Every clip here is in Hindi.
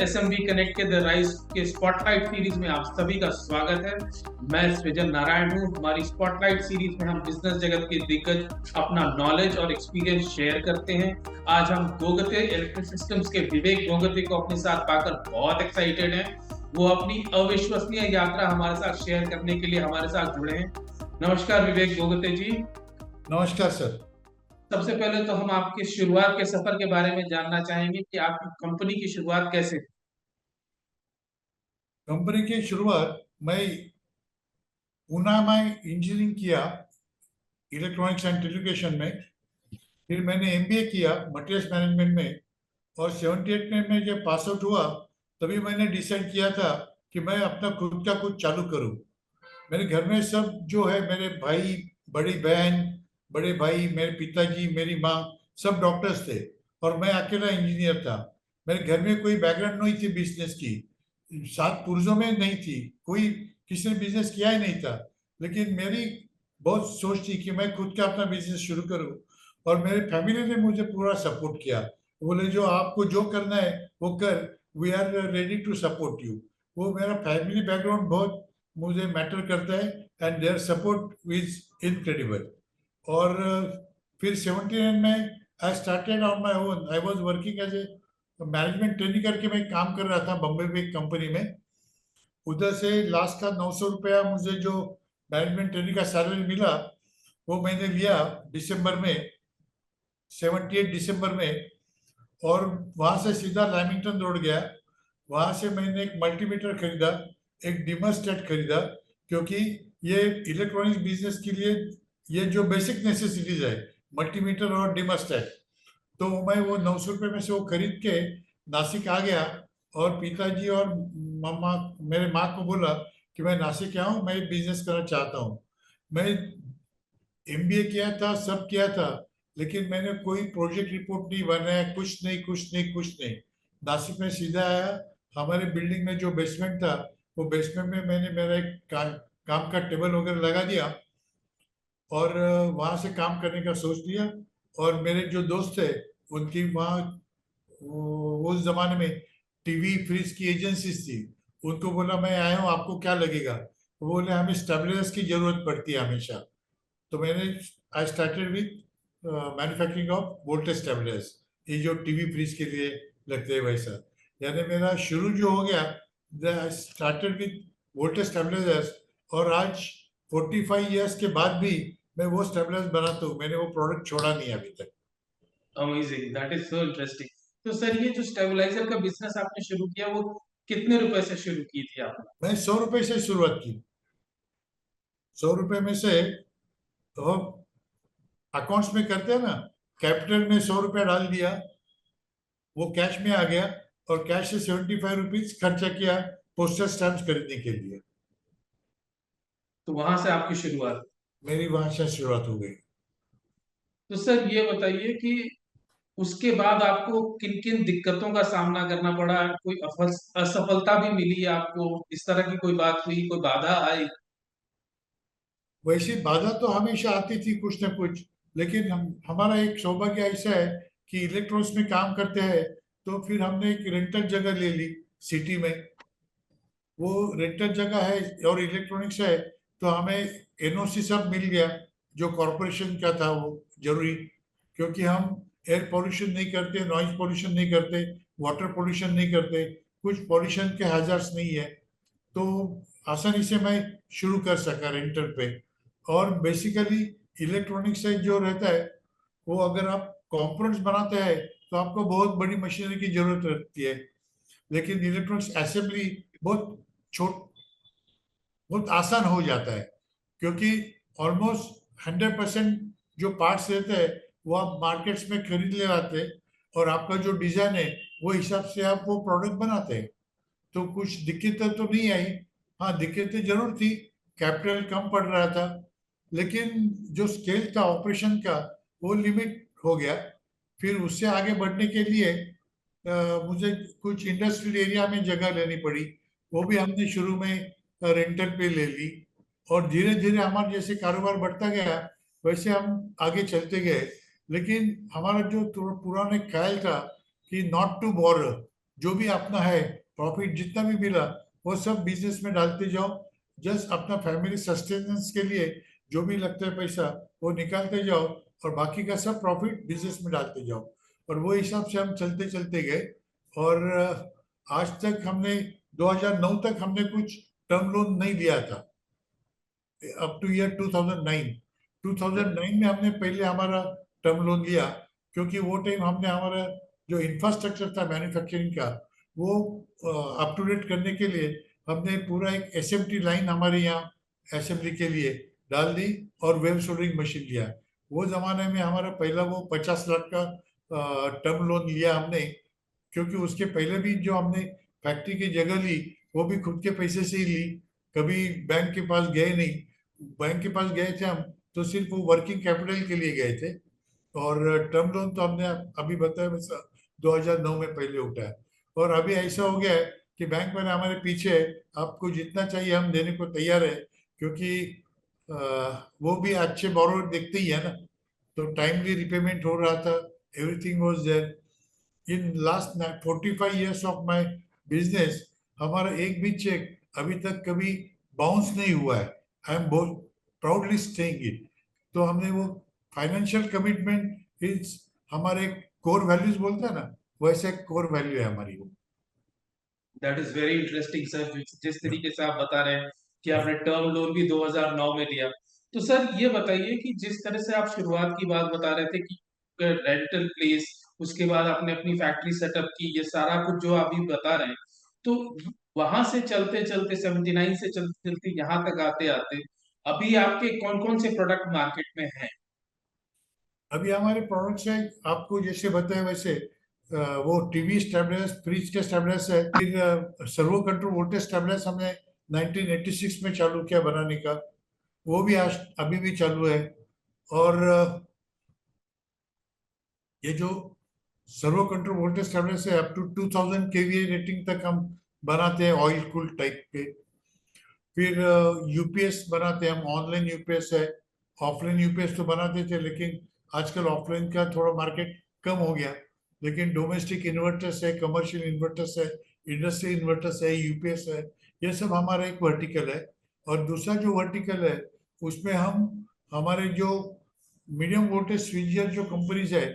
SMB कनेक्ट के द राइज के स्पॉटलाइट सीरीज में आप सभी का स्वागत है। मैं सृजन नारायण हूँ। हमारी स्पॉटलाइट सीरीज में हम बिजनेस जगत के दिग्गज अपना नॉलेज और एक्सपीरियंस शेयर करते हैं। आज हम गोगते इलेक्ट्रिक सिस्टम्स के विवेक गोगते को अपने साथ पाकर बहुत एक्साइटेड हैं। वो अपनी अविश्वसनीय यात्रा हमारे साथ शेयर करने के लिए हमारे साथ जुड़े हैं। नमस्कार विवेक गोगते जी। नमस्कार सर। सबसे पहले तो हम आपके शुरुआत के सफर के बारे में जानना चाहेंगे कि आपकी कंपनी की शुरुआत कैसे हुई? कंपनी की शुरुआत मैं पूना में इंजीनियरिंग किया इलेक्ट्रॉनिक्स एंड टेलीकम्युनिकेशन में। फिर मैंने एमबीए किया मटेरियल्स मैनेजमेंट में और 78 में मैं जब पास आउट हुआ तभी मैंने डिसाइड किया था कि मैं अपना खुद का कुछ चालू करूं। मेरे घर में सब जो है, मेरे भाई, बड़ी बहन, बड़े भाई, मेरे पिताजी, मेरी माँ, सब डॉक्टर्स थे और मैं अकेला इंजीनियर था। मेरे घर में कोई बैकग्राउंड नहीं थी बिजनेस की, सात पुरुषों में नहीं थी, कोई किसी ने बिजनेस किया ही नहीं था। लेकिन मेरी बहुत सोच थी कि मैं खुद का अपना बिजनेस शुरू करूं और मेरे फैमिली ने मुझे पूरा सपोर्ट किया। बोले जो आपको जो करना है वो कर, we are ready to support you. वो मेरा फैमिली बैकग्राउंड बहुत मुझे मैटर करता है and their support is incredible. और फिर 79 में I started on my own. I was working as a management training करके मैं काम कर रहा था बम्बई में एक कंपनी में। उधर से लास्ट का 900 रुपया मुझे जो मैनेजमेंट ट्रेनिंग का सैलरी मिला वो मैंने लिया दिसंबर में, 78 दिसंबर में। और वहां से सीधा लैमिंगटन रोड गया। वहां से मैंने एक मल्टीमीटर खरीदा, एक डिमरस्टेट खरीदा, क्योंकि ये इलेक्ट्रॉनिक्स बिजनेस के लिए ये जो बेसिक नेसेसिटीज है, मल्टीमीटर और डिमरस्टेट। तो मैं वो 900 रुपये में से वो खरीद के नासिक आ गया और पिताजी और मम्मा, मेरे माँ को बोला कि मैं नासिक आया हूँ, मैं बिजनेस करना चाहता हूँ। मैं एमबीए किया था, सब किया था, लेकिन मैंने कोई प्रोजेक्ट रिपोर्ट नहीं बनाया, कुछ नहीं कुछ नहीं कुछ नहीं। नासिक में सीधा आया। हमारे बिल्डिंग में जो बेसमेंट था वो बेसमेंट में मैंने मेरा एक काम का टेबल वगैरह लगा दिया और वहां से काम करने का सोच लिया। और मेरे जो दोस्त थे उनकी वहाँ उस जमाने में टीवी फ्रिज की एजेंसीज थी। उनको बोला मैं आया हूँ, आपको क्या लगेगा? वो बोले हमें स्टेबलाइजर्स की जरूरत पड़ती है हमेशा। तो मैंने I started with manufacturing of voltage stabilisers, ये जो टीवी फ्रिज के लिए लगते हैं वैसा। यानी मेरा शुरू जो हो गया, I started with voltage stabilisers. और आज 45 इयर्स के बाद भी मैं वो स्टेबलाइजर बनाता हूँ। मैंने वो प्रोडक्ट छोड़ा नहीं अभी तक। Amazing, that is so interesting. तो सर, ये जो स्टेबलाइजर का बिजनेस आपने शुरू किया वो कितने रुपए से शुरू की थी आपने? मैं 100 रुपए से शुरुआत की। 100 रुपए में से तो अकाउंट्स में करते हैं ना, कैपिटल में 100 रुपया डाल दिया, वो कैश में आ गया और कैश से 75 रुपीज खर्चा किया पोस्टल स्टैम्प खरीदने के लिए। तो वहां से आपकी शुरुआत। मेरी वहां से शुरुआत हो गई। तो सर ये बताइए कि उसके बाद आपको किन किन दिक्कतों का सामना करना पड़ा? कोई असफलता भी मिली आपको? इस तरह की कोई बात हुई, कोई बाधा आई? वैसी बाधा तो हमेशा आती थी कुछ ना कुछ, लेकिन हमारा एक सौभाग्य ऐसा है कि इलेक्ट्रॉनिक्स में काम करते हैं। तो फिर हमने एक रेंटल जगह ले ली सिटी में। वो रेंटल जगह है और इलेक्ट्रॉनिक्स है, तो हमें एनओसी सब मिल गया जो कॉरपोरेशन का था वो जरूरी। क्योंकि हम एयर पोल्यूशन नहीं करते, नॉइज पोल्यूशन नहीं करते, वाटर पोल्यूशन नहीं करते, कुछ पोल्यूशन के हैजर्ड्स नहीं है। तो आसानी से मैं शुरू कर सका रेंटल पे। और बेसिकली इलेक्ट्रॉनिक्स से जो रहता है, वो अगर आप कंपोनेंट्स बनाते हैं तो आपको बहुत बड़ी मशीनरी की जरूरत रहती है। लेकिन इलेक्ट्रॉनिक्स असेंबली बहुत छोट बहुत आसान हो जाता है, क्योंकि ऑलमोस्ट 100% जो पार्ट्स रहते हैं वो आप मार्केट्स में खरीद ले आते हैं और आपका जो डिजाइन है वो हिसाब से आप वो प्रोडक्ट बनाते हैं। तो कुछ दिक्कतें तो नहीं आई। हाँ, दिक्कतें जरूर थी, कैपिटल कम पड़ रहा था, लेकिन जो स्केल था ऑपरेशन का वो लिमिट हो गया। फिर उससे आगे बढ़ने के लिए मुझे कुछ इंडस्ट्रियल एरिया में जगह लेनी पड़ी। वो भी हमने शुरू में रेंटल पे ले ली और धीरे धीरे हमारा जैसे कारोबार बढ़ता गया वैसे हम आगे चलते गए। लेकिन हमारा जो पुराने ख्याल था कि नॉट टू बोरो, जो भी अपना है प्रॉफिट जितना भी मिला वो सब बिजनेस में डालते जाओ। जस्ट अपना फैमिली सस्टेनेंस के लिए जो भी लगता है पैसा वो निकालते जाओ और बाकी का सब प्रॉफिट बिजनेस में डालते जाओ। और वो हिसाब से हम चलते चलते गए। और आज तक हमने 2009 तक हमने कुछ टर्म लोन नहीं लिया था, अप टू ईयर 2009। 2009 में हमने पहले हमारा टर्म लोन लिया, क्योंकि वो टाइम हमने हमारा जो इंफ्रास्ट्रक्चर था मैन्युफैक्चरिंग का वो अप टू डेट करने के लिए हमने पूरा एक एसएमटी लाइन हमारे यहाँ असेंबली के लिए डाल दी और वेब सोल्डरिंग मशीन लिया। वो जमाने में हमारा पहला वो 50 लाख का टर्म लोन लिया हमने, क्योंकि उसके पहले भी जो हमने फैक्ट्री की जगह ली वो भी खुद के पैसे से ही ली, कभी बैंक के पास गए नहीं। बैंक के पास गए थे हम तो सिर्फ वो वर्किंग कैपिटल के लिए गए थे। और टर्म लोन तो हमने अभी बताया वैसा 2009 में पहले उठाया। और अभी ऐसा हो गया है कि बैंक वाले हमारे पीछे है, आपको जितना चाहिए हम देने को तैयार है, क्योंकि अ, वो भी अच्छे बोरोवर देखते ही है ना। तो टाइमली रिपेमेंट हो रहा था, everything was there. In last 45 years of my business हमारा एक भी चेक अभी तक कभी बाउंस नहीं हुआ है। I am proudly saying it. तो हमने वो फाइनेंशियल कमिटमेंट इज हमारे कोर वैल्यूज बोलते हैं ना, वैसे कोर वैल्यू है हमारी वो। That is very interesting sir, जिस तरीके से आप बता रहे हैं कि आपने टर्म लोन भी 2009 में लिया। तो सर ये बताइए कि जिस तरह से आप शुरुआत की बात बता रहे थे कि रेंटल प्लेस, उसके बाद आपने अपनी फैक्ट्री सेटअप की, ये सारा कुछ जो आप अभी बता रहे हैं, तो वहां से चलते चलते 79 से चलते चलते यहाँ तक आते आते अभी आपके कौन कौन से प्रोडक्ट मार्केट में हैं? अभी हमारे प्रोडक्ट्स हैं आपको जैसे बताया वैसे, वो टीवी स्टेबलाइजर्स, फ्रिज के स्टेबलाइजर्स है। फिर सर्वो कंट्रोल वोल्टेज स्टेबलाइजर्स हमने 1986 में चालू किया बनाने का, वो भी आज अभी भी चालू है। और ये जो सर्वो कंट्रोल वोल्टेज स्टेबलाइजर्स है अप टू 2000 केवीए रेटिंग तक हम बनाते हैं ऑयल कूल टाइप के। फिर यूपीएस बनाते हैं हम, ऑनलाइन यूपीएस है। ऑफलाइन यूपीएस तो बनाते थे लेकिन आजकल ऑफलाइन का थोड़ा मार्केट कम हो गया। लेकिन डोमेस्टिक इन्वर्टर्स है, कमर्शियल इन्वर्टर्स है, इंडस्ट्रियल इन्वर्टर्स है, यूपीएस है, ये सब हमारा एक वर्टिकल है। और दूसरा जो वर्टिकल है उसमें हम हमारे जो मीडियम वोल्टेज स्विचर जो कंपनीज है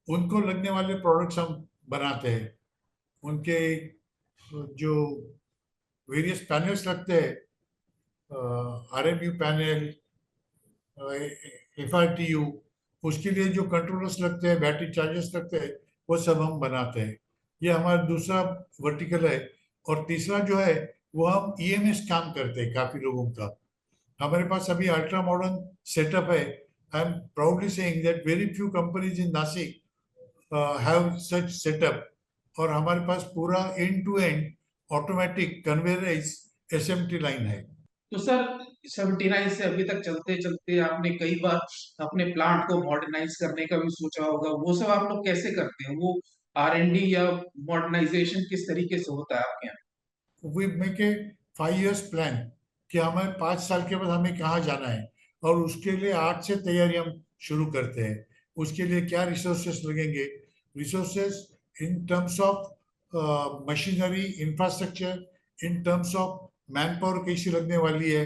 उनको लगने वाले प्रोडक्ट्स हम बनाते हैं। उनके जो वेरियस पैनल्स लगते हैं, आरएमयू पैनल, एफआरटीयू, उसके लिए जो कंट्रोलर्स लगते हैं, बैटरी चार्जर्स लगते हैं, वो सब हम बनाते हैं। ये हमारा दूसरा वर्टिकल है। और तीसरा जो है वो हम ईएमएस काम करते हैं काफी लोगों का। हमारे पास अभी अल्ट्रा मॉडर्न सेटअप है। I am proudly saying that very few companies in Nashik have such setup. और हमारे पास पूरा end to end automatic conveyorise SMT line है। तो सर 79 से अभी तक चलते चलते आपने कई बार अपने प्लांट को मॉडर्नाइज करने का भी सोचा होगा, वो सब आप लोग कैसे करते हैं? वो R&D या मॉडर्नाइजेशन किस तरीके से होता है आपके यहाँ? We make a 5 years plan कि हमें 5 साल के बाद हमें कहाँ जाना है, और उसके लिए आज से तैयारी हम शुरू करते हैं। उसके लिए क्या रिसोर्सेस लगेंगे, resources in terms of machinery, infrastructure, in terms of man power कैसी लगने वाली है,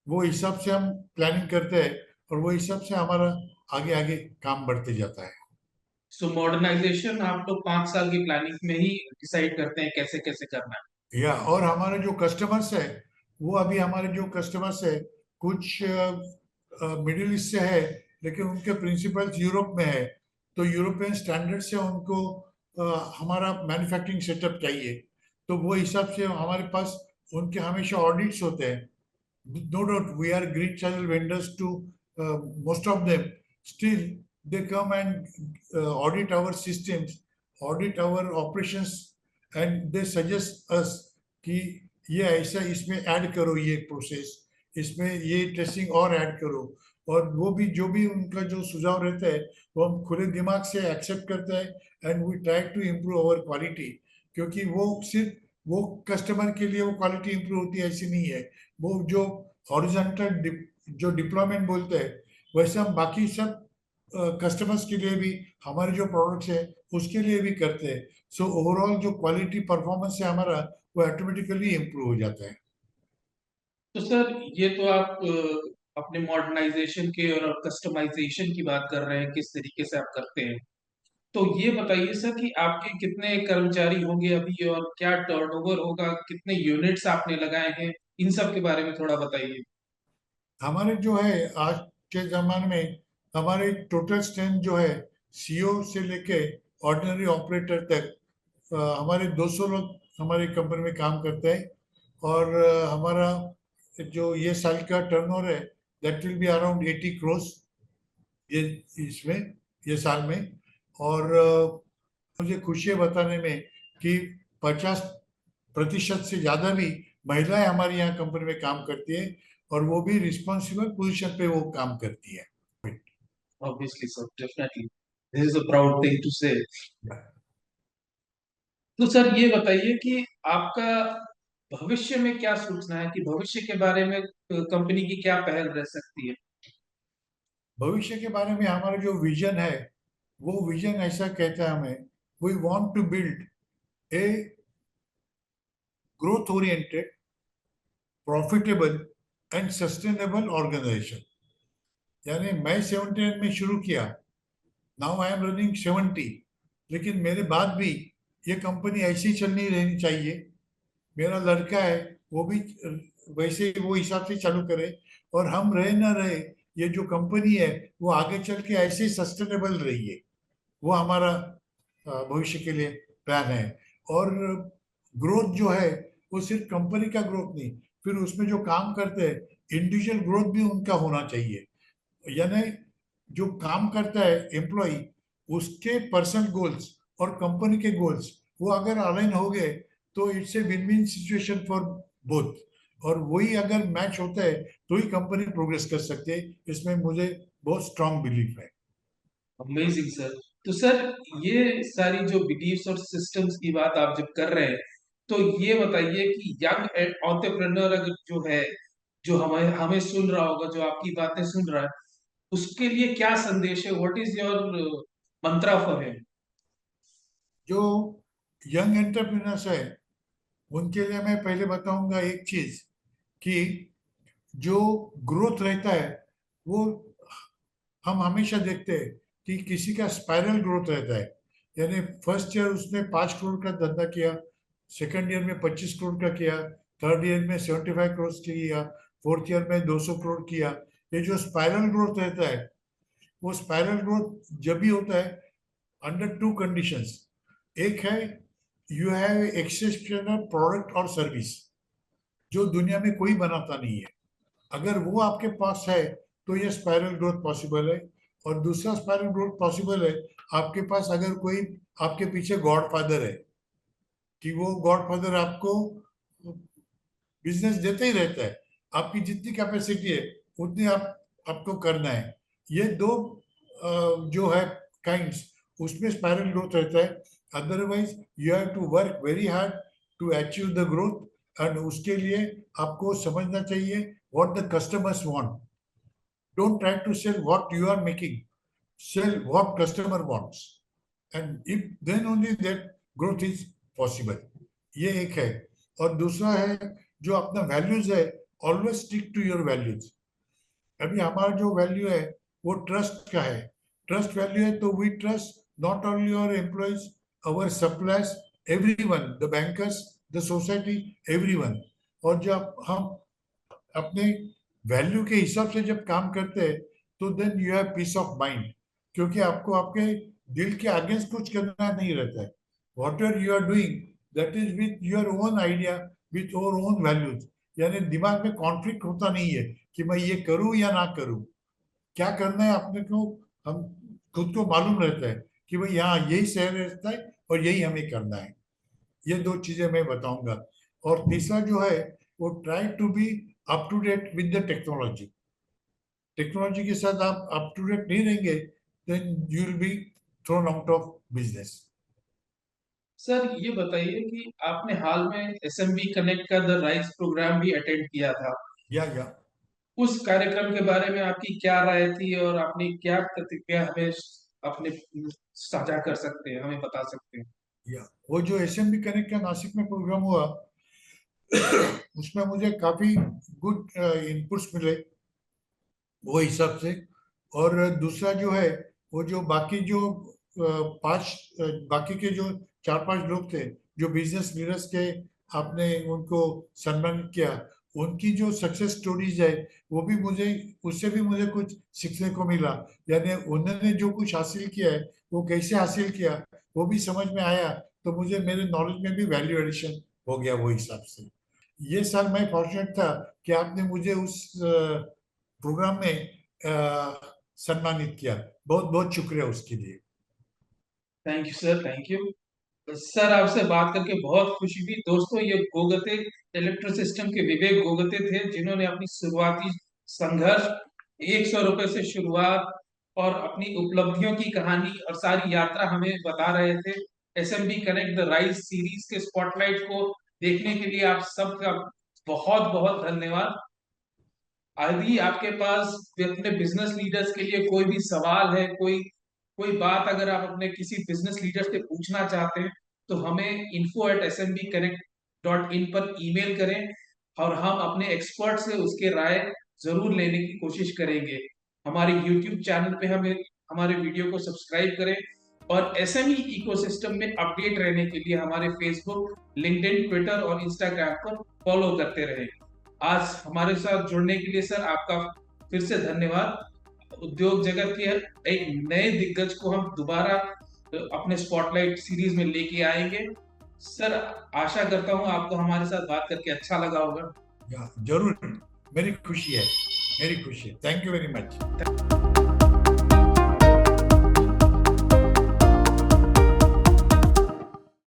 वो हिसाब से हम प्लानिंग करते हैं। और वो हिसाब से हमारा आगे आगे काम बढ़ते जाता है। सो मॉडर्नाइजेशन आप लोग 5 साल की प्लानिंग में ही डिसाइड करते हैं कैसे कैसे करना या और हमारे जो कस्टमर्स है वो अभी हमारे जो कस्टमर्स है कुछ मिडिल ईस्ट से है, लेकिन उनके प्रिंसिपल्स यूरोप में है। तो यूरोपियन स्टैंडर्ड से उनको हमारा मैन्युफैक्चरिंग सेटअप चाहिए। तो वो हिसाब से हमारे पास उनके हमेशा ऑडिट्स होते हैं। No doubt we are great channel vendors to most of them. Still, they come and audit our systems, audit our operations, and they suggest us कि ये ऐसा इसमें ऐड करो, ये प्रोसेस इसमें ये टेस्टिंग और ऐड करो। और वो भी जो भी उनका जो सुझाव रहता है वो हम खुले दिमाग से एक्सेप्ट करते हैं and we try to improve our quality. क्योंकि वो सिर्फ वो कस्टमर के लिए वो क्वालिटी इम्प्रूव होती है ऐसी नहीं है। वो जो हॉरिजॉन्टल जो डिप्लॉयमेंट बोलते हैं वैसे हम बाकी सब कस्टमर्स के लिए भी, हमारे जो प्रोडक्ट्स है उसके लिए भी करते हैं। सो ओवरऑल जो क्वालिटी परफॉर्मेंस है हमारा, वो ऑटोमेटिकली इम्प्रूव हो जाता है। तो सर ये तो आप अपने मॉडर्नाइजेशन के और कस्टमाइजेशन की बात कर रहे हैं, किस तरीके से आप करते हैं। तो ये बताइए सर कि आपके कितने कर्मचारी होंगे अभी और क्या टर्नओवर होगा, कितने यूनिट्स आपने लगाए हैं, इन सब के बारे में थोड़ा बताइए। हमारे जो है आज के जमाने में, हमारे टोटल स्ट्रेंथ जो है, सीईओ से लेके ऑर्डिनरी ऑपरेटर तक, हमारे 200 लोग हमारी कंपनी में काम करते हैं। और हमारा जो ये साल का टर्नओवर है, that will be around 80 crores ये इसमें, ये साल में। और मुझे खुशी है बताने में कि 50% से ज्यादा भी महिलाएं हमारे यहाँ कंपनी में काम करती है, और वो भी रिस्पॉन्सिबल पोजीशन पे वो काम करती है। Obviously sir, definitely this is a proud thing to say. तो सर ये बताइए कि आपका भविष्य में क्या सोचना है, कि भविष्य के बारे में कंपनी की क्या पहल रह सकती है। भविष्य के बारे में हमारा जो विजन है, वो विजन ऐसा कहता है हमें, we want to build a growth oriented, profitable and sustainable organisation. यानी मैं 79 में शुरू किया, नाउ आई एम रनिंग 70, लेकिन मेरे बाद भी ये कंपनी ऐसी चलनी रहनी चाहिए। मेरा लड़का है, वो भी वैसे ही वो हिसाब से चालू करे, और हम रहे ना रहे, ये जो कंपनी है वो आगे चल के ऐसे सस्टेनेबल रही है। वो हमारा भविष्य के लिए प्लान है। और ग्रोथ जो है, वो सिर्फ कंपनी का ग्रोथ नहीं, फिर उसमें जो काम करते हैं इंडिविजुअल ग्रोथ भी उनका होना चाहिए। यानी जो काम करता है एम्प्लॉय, उसके पर्सनल गोल्स और कंपनी के गोल्स वो अगर अलाइन हो गए, तो it's a win win situation for both. और वही अगर मैच होता है तो ही कंपनी प्रोग्रेस कर सकते हैं, इसमें मुझे बहुत स्ट्रांग बिलीफ है। Amazing sir. तो सर ये सारी जो बिलीव्स और सिस्टम्स की बात आप जब कर रहे हैं, तो ये बताइए कि यंग एंटरप्रेन्योर अगर जो है, जो हमें हमें सुन रहा होगा, जो आपकी बातें सुन रहा है, उसके लिए क्या संदेश है, what is your Mantra for him. जो यंग एंटरप्रेन्योर्स है, उनके लिए मैं पहले बताऊंगा एक चीज, कि जो ग्रोथ रहता है, वो हम हमेशा देखते हैं कि किसी का स्पाइरल ग्रोथ रहता है। यानी फर्स्ट ईयर उसने 5 करोड़ का धंधा किया, सेकंड ईयर में 25 करोड़ का किया, थर्ड ईयर में 75 करोड़ किया, फोर्थ ईयर में 200 करोड़ किया। ये जो स्पाइरल ग्रोथ रहता है, वो स्पाइरल ग्रोथ जब भी होता है अंडर टू कंडीशंस। एक है, यू हैव एक्सेप्शनल प्रोडक्ट और सर्विस जो दुनिया में कोई बनाता नहीं है। अगर वो आपके पास है तो ये स्पाइरल ग्रोथ पॉसिबल है। और दूसरा स्पाइरल ग्रोथ पॉसिबल है, आपके पास अगर कोई आपके पीछे गॉड फादर है, कि वो गॉड फादर आपको बिजनेस देते ही रहता है, आपकी जितनी कैपेसिटी है उतनी आपको करना है। ये दो जो है काइंड्स, उसमें स्पाइरल ग्रोथ रहता है। Otherwise you have to work very hard to achieve the growth, and उसके लिए आपको समझना चाहिए what the customers want. Don't try to sell what you are making. Sell what customer wants. And if then only that growth is possible. ये एक है। और दूसरा है, जो अपना वैल्यूज है, always stick to your values. अभी हमारा जो वैल्यू है वो ट्रस्ट का है। ट्रस्ट वैल्यू है, तो we trust not only our employees, our suppliers, everyone, the bankers, the society, everyone. और जब हम अपने वैल्यू के हिसाब से जब काम करते हैं, तो then you have peace of mind, क्योंकि आपको आपके दिल के अगेंस्ट कुछ करना नहीं रहता है। Whatever you are doing, that is with your own idea, with your own values. यानी दिमाग में कॉन्फ्लिक्ट होता नहीं है कि मैं ये करूं या ना करूं, क्या करना है अपने को। हम खुद को मालूम रहता है कि भाई यहाँ यही सही रहता है और यही हमें करना है। ये दो चीजें मैं बताऊंगा। और तीसरा जो है, वो try to be up to date with the technology. Technology के साथ आप अप टू डेट नहीं रहेंगे, then you will be thrown out of business. Sir ये बताइए कि आपने हाल में एसएमबी कनेक्ट का द राइज प्रोग्राम भी अटेंड किया था। या उस कार्यक्रम के बारे में आपकी क्या राय थी और आपने क्या प्रतिक्रिया हमें अपने साझा कर सकते हैं, हमें बता सकते हैं? वो जो एसएमबी कनेक्ट का नासिक में प्रोग्राम हुआ उसमें मुझे काफी गुड इनपुट्स मिले वो हिसाब से। और दूसरा जो है वो जो बाकी जो बाकी के जो 4-5 लोग थे जो बिजनेस लीडर्स के आपने उनको सम्मानित किया, उनकी जो सक्सेस स्टोरीज है वो भी मुझे उससे भी मुझे कुछ सीखने को मिला। यानी उन्होंने जो कुछ हासिल किया है वो कैसे हासिल किया वो भी समझ में आया, तो मुझे मेरे नॉलेज में भी वैल्यू एडिशन हो गया वो हिसाब से। ये साल मैं फॉर्चुनेट था कि आपने मुझे उस प्रोग्राम में सम्मानित किया। बहुत बहुत शुक्रिया उसके लिए। Thank you sir, thank you sir. आपसे बात करके बहुत खुशी हुई। दोस्तों, ये गोगते इलेक्ट्रो सिस्टम के विवेक गोगते थे, जिन्होंने अपनी शुरुआती संघर्ष, 100 रुपए से शुरुआत और अपनी उपलब्धियों की कहानी और सारी यात्रा हमें बता रहे थे। SMB connect the rise series के स्पॉटलाइट को देखने के लिए आप सबका बहुत बहुत धन्यवाद। यदि आपके पास अपने बिजनेस लीडर्स के लिए कोई भी सवाल है, कोई कोई बात अगर आप अपने किसी बिजनेस लीडर से पूछना चाहते हैं, तो हमें info@smbconnect.in पर ईमेल करें और हम अपने एक्सपर्ट से उसके राय जरूर लेने की कोशिश करेंगे। हमारे यूट्यूब चैनल पे हमें हमारे वीडियो को सब्सक्राइब करें और एसएमई इकोसिस्टम में अपडेट रहने के लिए हमारे फेसबुक, लिंक्डइन, ट्विटर और इंस्टाग्राम पर फॉलो करते रहें। आज हमारे साथ जुड़ने के लिए सर आपका फिर से धन्यवाद। उद्योग जगत के एक नए दिग्गज को हम दोबारा अपने स्पॉटलाइट सीरीज में लेके आएंगे। सर, आशा करता हूं आपको हमारे साथ बात करके अच्छा लगा होगा। जरूर, मेरी खुशी है। Thank you very much.